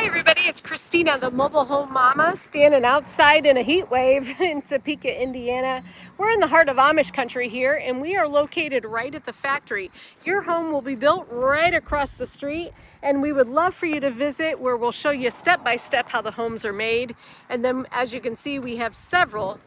Hi everybody, it's Christina, the mobile home mama, standing outside in a heat wave in Topeka, Indiana. We're in the heart of Amish country here, and we are located right at the factory. Your home will be built right across the street, and we would love for you to visit, where we'll show you step by step how the homes are made. And then, as you can see, we have several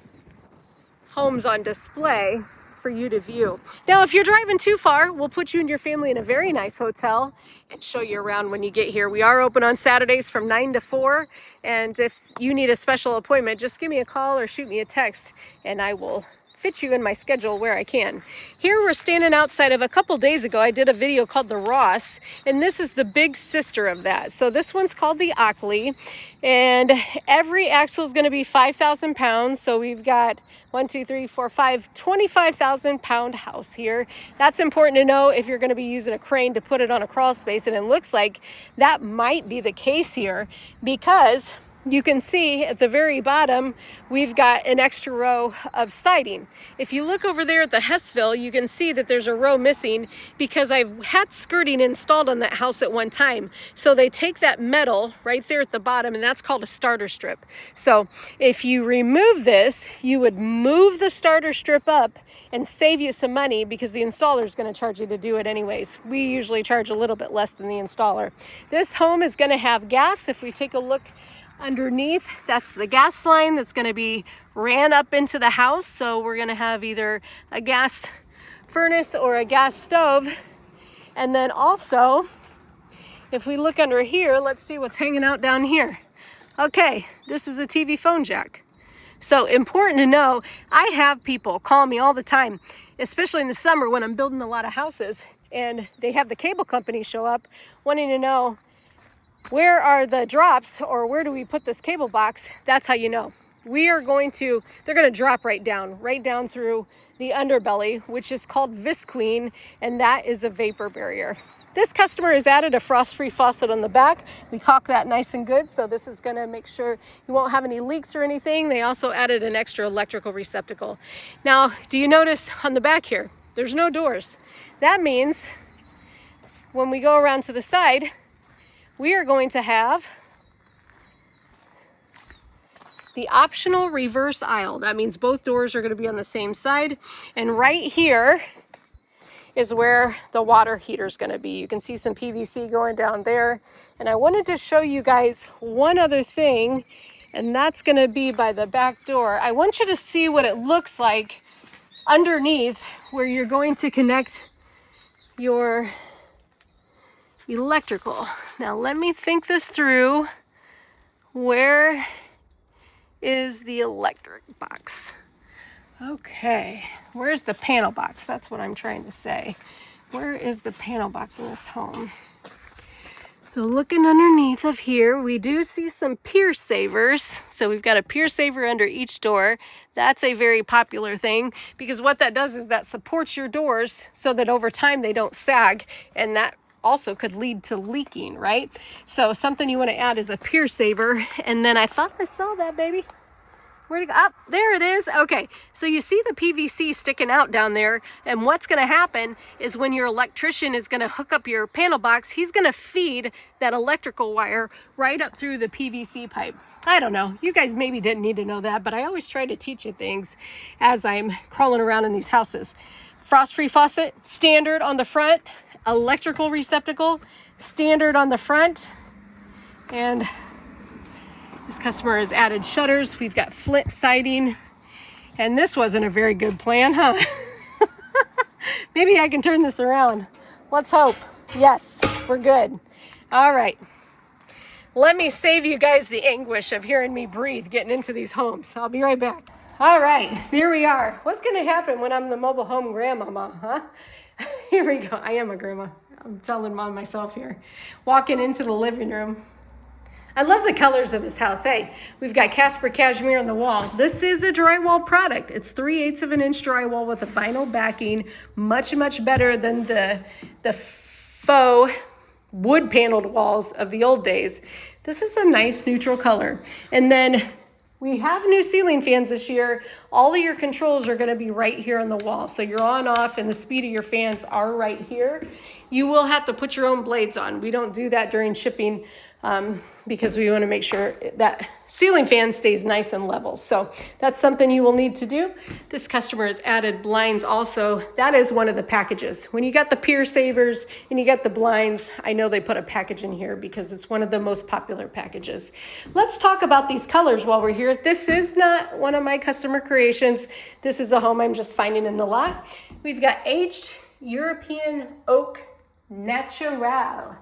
homes on display for you to view. Now, if you're driving too far, we'll put you and your family in a very nice hotel and show you around when you get here. We are open on Saturdays from 9 to 4, and if you need a special appointment, just give me a call or shoot me a text and I will fit you in my schedule where I can. Here we're standing outside of, a couple days ago, I did a video called the Ross, and this is the big sister of that. So this one's called the Ockley, and every axle is going to be 5,000 pounds. So we've got 25,000 pound house here. That's important to know if you're going to be using a crane to put it on a crawl space, and it looks like that might be the case here, because you can see at the very bottom, we've got an extra row of siding. If you look over there at the Hessville, you can see that there's a row missing because I've had skirting installed on that house at one time. So they take that metal right there at the bottom, and that's called a starter strip. So if you remove this, you would move the starter strip up and save you some money, because the installer is going to charge you to do it anyways. We usually charge a little bit less than the installer. This home is going to have gas. If we take a look underneath, that's the gas line that's going to be ran up into the house. So we're going to have either a gas furnace or a gas stove. And then also, if we look under here, let's see what's hanging out down here. Okay, this is a TV phone jack. So important to know, I have people call me all the time, especially in the summer when I'm building a lot of houses, and they have the cable company show up wanting to know, where are the drops, or where do we put this cable box? That's how you know. They're going to drop right down through the underbelly, which is called visqueen, and that is a vapor barrier. This customer has added a frost-free faucet on the back. We caulk that nice and good, so this is going to make sure you won't have any leaks or anything. They also added an extra electrical receptacle. Now, do you notice on the back here, there's no doors? That means when we go around to the side, we are going to have the optional reverse aisle. That means both doors are going to be on the same side. And right here is where the water heater is going to be. You can see some PVC going down there. And I wanted to show you guys one other thing, and that's going to be by the back door. I want you to see what it looks like underneath, where you're going to connect your electrical. Now let me think this through. Where is the electric box? Okay, where's the panel box? That's what I'm trying to say. Where is the panel box in this home? So looking underneath of here, we do see some pier savers. So we've got a pier saver under each door. That's a very popular thing, because what that does is that supports your doors so that over time they don't sag, and that also could lead to leaking, right? So something you want to add is a pier saver. And then I thought I saw that, baby. Where'd it go? Up, there it is. Okay, so you see the PVC sticking out down there, and what's going to happen is when your electrician is going to hook up your panel box, he's going to feed that electrical wire right up through the PVC pipe. I don't know, you guys maybe didn't need to know that, but I always try to teach you things as I'm crawling around in these houses. Frost-free faucet, standard on the front. Electrical receptacle, standard on the front. And this customer has added shutters. We've got flint siding, and this wasn't a very good plan, huh? Maybe I can turn this around. Let's hope. Yes, we're good. All right. Let me save you guys the anguish of hearing me breathe getting into these homes. I'll be right back. All right, there we are. What's going to happen when I'm the mobile home grandmama, huh? Here we go. I am a grandma. I'm telling on myself here. Walking into the living room. I love the colors of this house. Hey, we've got Casper Kashmir on the wall. This is a drywall product. It's 3/8 of an inch drywall with a vinyl backing. Much, much better than the faux wood paneled walls of the old days. This is a nice neutral color. And then we have new ceiling fans this year. All of your controls are going to be right here on the wall. So your on, off, and the speed of your fans are right here. You will have to put your own blades on. We don't do that during shipping because we want to make sure that ceiling fan stays nice and level. So that's something you will need to do. This customer has added blinds also. That is one of the packages. When you got the pier savers and you got the blinds, I know they put a package in here because it's one of the most popular packages. Let's talk about these colors while we're here. This is not one of my customer creations. This is a home I'm just finding in the lot. We've got aged European oak natural.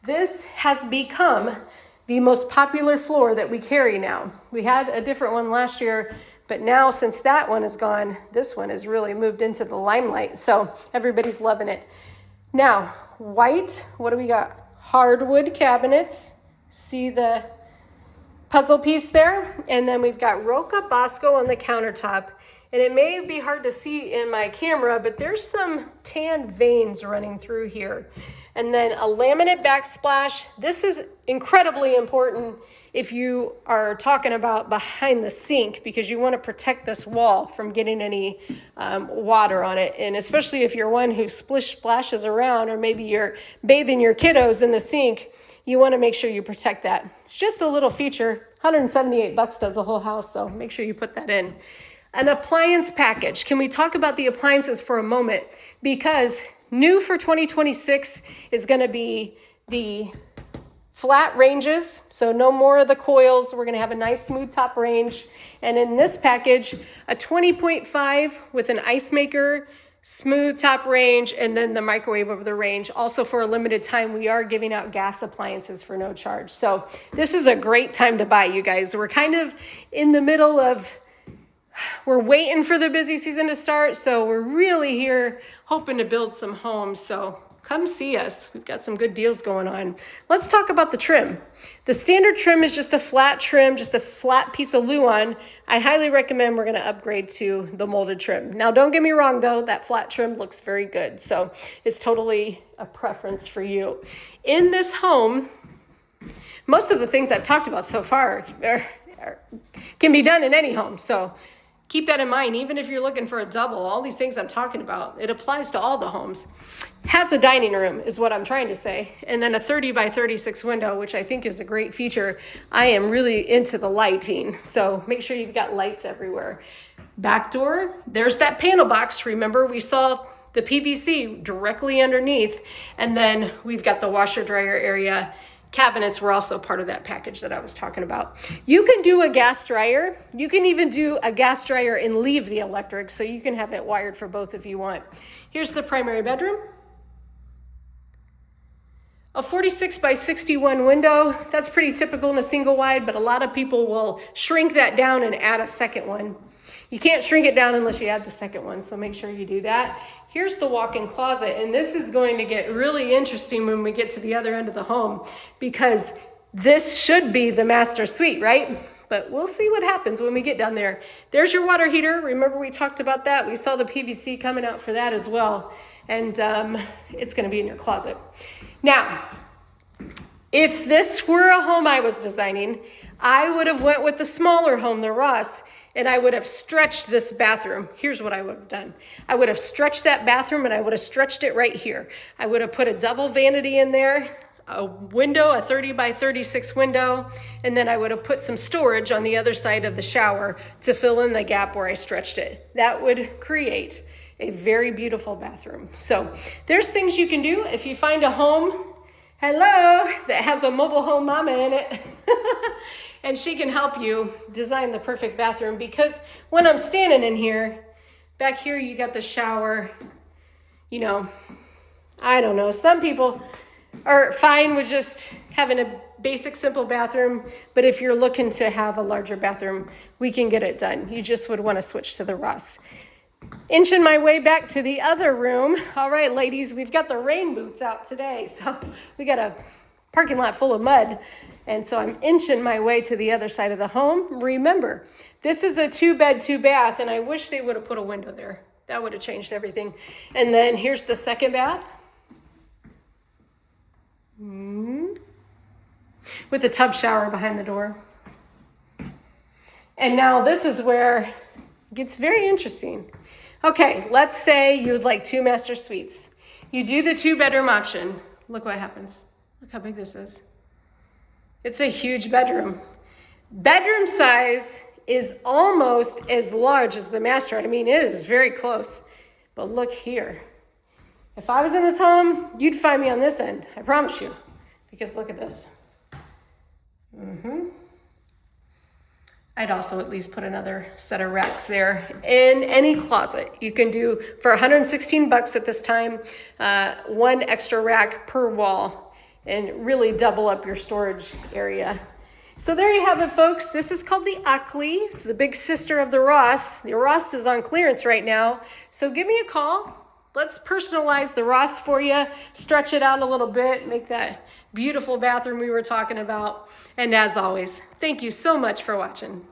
This has become the most popular floor that we carry now. We had a different one last year, but now since that one is gone, this one has really moved into the limelight. So everybody's loving it. Now, white, what do we got? Hardwood cabinets. See the puzzle piece there? And then we've got Roa Bosco on the countertop. And it may be hard to see in my camera, but there's some tan veins running through here. And then a laminate backsplash. This is incredibly important if you are talking about behind the sink, because you want to protect this wall from getting any water on it. And especially if you're one who splashes around, or maybe you're bathing your kiddos in the sink, you want to make sure you protect that. It's just a little feature. $178 does the whole house, so make sure you put that in. An appliance package. Can we talk about the appliances for a moment? Because new for 2026 is going to be the flat ranges. So no more of the coils. We're going to have a nice smooth top range. And in this package, a 20.5 with an ice maker, smooth top range, and then the microwave over the range. Also, for a limited time, we are giving out gas appliances for no charge. So this is a great time to buy, you guys. We're kind of in the middle of, we're waiting for the busy season to start. So we're really here hoping to build some homes. So come see us. We've got some good deals going on. Let's talk about the trim. The standard trim is just a flat trim, just a flat piece of luan. I highly recommend we're going to upgrade to the molded trim. Now, don't get me wrong, though. That flat trim looks very good. So it's totally a preference for you. In this home, most of the things I've talked about so far can be done in any home. So keep that in mind. Even if you're looking for a double, all these things I'm talking about, it applies to all the homes. Has a dining room is what I'm trying to say. And then a 30 by 36 window, which I think is a great feature. I am really into the lighting. So make sure you've got lights everywhere. Back door, there's that panel box. Remember, we saw the PVC directly underneath. And then we've got the washer dryer area. Cabinets were also part of that package that I was talking about. You can do a gas dryer. You can even do a gas dryer and leave the electric, so you can have it wired for both if you want. Here's the primary bedroom. A 46 by 61 window. That's pretty typical in a single wide, but a lot of people will shrink that down and add a second one. You can't shrink it down unless you add the second one, so make sure you do that. Here's the walk-in closet, and this is going to get really interesting when we get to the other end of the home, because this should be the master suite, right? But we'll see what happens when we get down there. There's your water heater. Remember we talked about that? We saw the PVC coming out for that as well, and it's going to be in your closet. Now, if this were a home I was designing, I would have went with the smaller home, the Ross, and I would have stretched this bathroom. Here's what I would have done. I would have stretched that bathroom, and I would have stretched it right here. I would have put a double vanity in there, a window, a 30 by 36 window, and then I would have put some storage on the other side of the shower to fill in the gap where I stretched it. That would create a very beautiful bathroom. So there's things you can do if you find a home, that has a mobile home mama in it. And she can help you design the perfect bathroom, because when I'm standing in here, back here you got the shower. You know, I don't know. Some people are fine with just having a basic, simple bathroom. But if you're looking to have a larger bathroom, we can get it done. You just would want to switch to the Ross. Inching my way back to the other room. All right, ladies, we've got the rain boots out today. So we got a parking lot full of mud. And so I'm inching my way to the other side of the home. Remember, this is a 2-bed, 2-bath, and I wish they would have put a window there. That would have changed everything. And then here's the second bath. With a tub shower behind the door. And now this is where it gets very interesting. Okay, let's say you would like 2 master suites. You do the 2-bedroom option. Look what happens. Look how big this is. It's a huge bedroom. Bedroom size is almost as large as the master. I mean, it is very close. But look here. If I was in this home, you'd find me on this end. I promise you. Because look at this. I'd also at least put another set of racks there in any closet. You can do for 116 bucks at this time, one extra rack per wall and really double up your storage area. So there you have it, folks. This is called the Ockley. It's the big sister of the Ross. The Ross is on clearance right now. So give me a call. Let's personalize the Ross for you, stretch it out a little bit, make that beautiful bathroom we were talking about. And as always, thank you so much for watching.